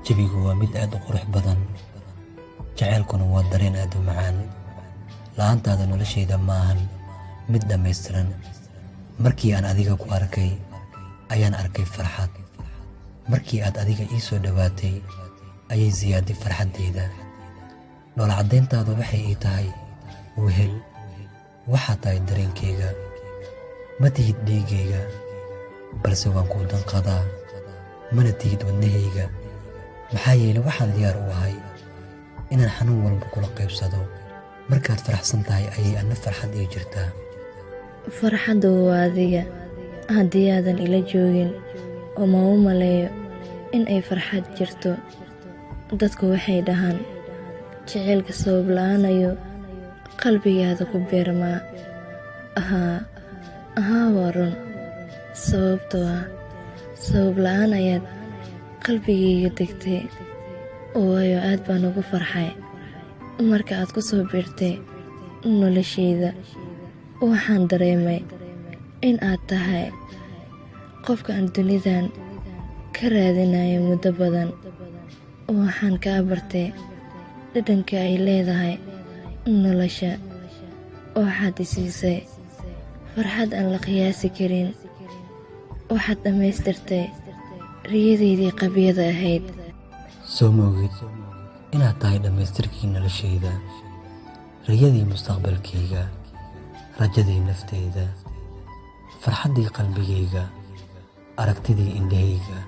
jabigu waa mid aad u qurux badan, jacaylkuna waa dareen aad u macaan. la'aantaada noloshayda maahan mid dhammaystiran. markii aan adiga ku arkay ayaan arkay farxad. markii aad adiga ii soo dhowaatay ayay ziyaaday farxaddayda. nolol caddayntaadu waxay ii tahay wehel. waxaa tahay dareenkayga, ma tihid dhiigayga, balse waan kuu danqadaa. mana tihid wadnahayga, maxaa yeelay waxaan diyaar u ahay inaan xanuun walba kula qaybsado. markaad faraxsan tahay ayay anna farxad ii jirtaa. farxaddu waa adiga. haddii aadan ila joogin uma u maleeyo in ay farxad jirto. dadku waxay dhahaan jacaylka sabab la'aanayo qalbigaada ku beermaa. ahaa waa run, sababtoo ah sabab la'aan ayaad qalbigayga degtay. waayo aad baan ugu farxay marka aad ku soo biirtay noloshayda. waxaan dareemay in aad tahay qofka aan dunidan ka raadinayo muddo badan. waxaan kaa bartay dhadhanka ay leedahay nolosha. waxaad i siisay farxad aan la qiyaasi karin. waxaad dhammaystirtay riyadaydii qabyada ahayd. soo moogid inaad tahay dhammaystirkii noloshayda, riyadii mustaqbalkayga, rajadii naftayda, farxaddii qalbigayga, aragtidii indhahayga,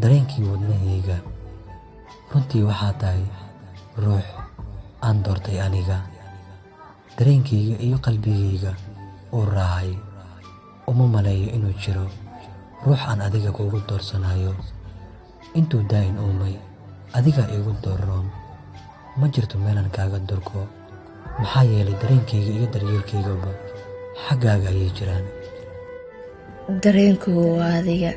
dareenkii wadnahayga. runtii waxaa tahay ruux aan doortay aniga. dareenkayga iyo qalbigayga uu raacay. uma maleeyo inuu jiro ruux aan adiga kuugu doorsanayo. intuu daa'in uumay adiga igu doorroon. ma jirto meelaan kaaga durko, maxaa yeelay dareenkayga iyo daryeelkaygaba xaggaaga ayay jiraan. dareenku waa adiga,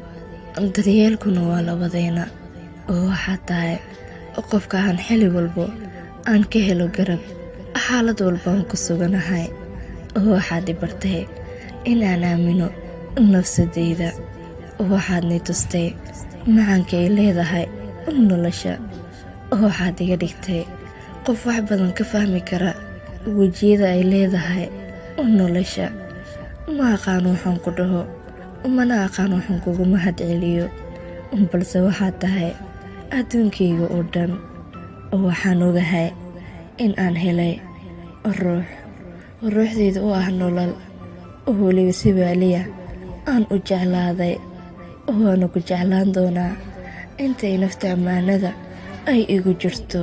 daryeelkuna waa labadayna. oo waxaad tahay qofka aan xili walbo aan ka helo garab, xaalad walbaan ku suganahay. waxaad i bartay inaan aamino nafsadayda. waxaad ni tustay macaanka ay leedahay nolosha. waxaad iga dhigtay qof wax badan ka fahmi kara wejiyada ay leedahay nolosha. ma aqaan waxaan ku dhaho, mana aqaan waxaan kugu mahad celiyo, balse waxaad tahay adduunkayga oo dhan. waxaan ogahay in aan helay ruuxdayda u ah nolol, oo weliba si waaliya aan u jeclaaday. waana ku jeclaan doonaa intay nafta ammaanada ay igu jirto.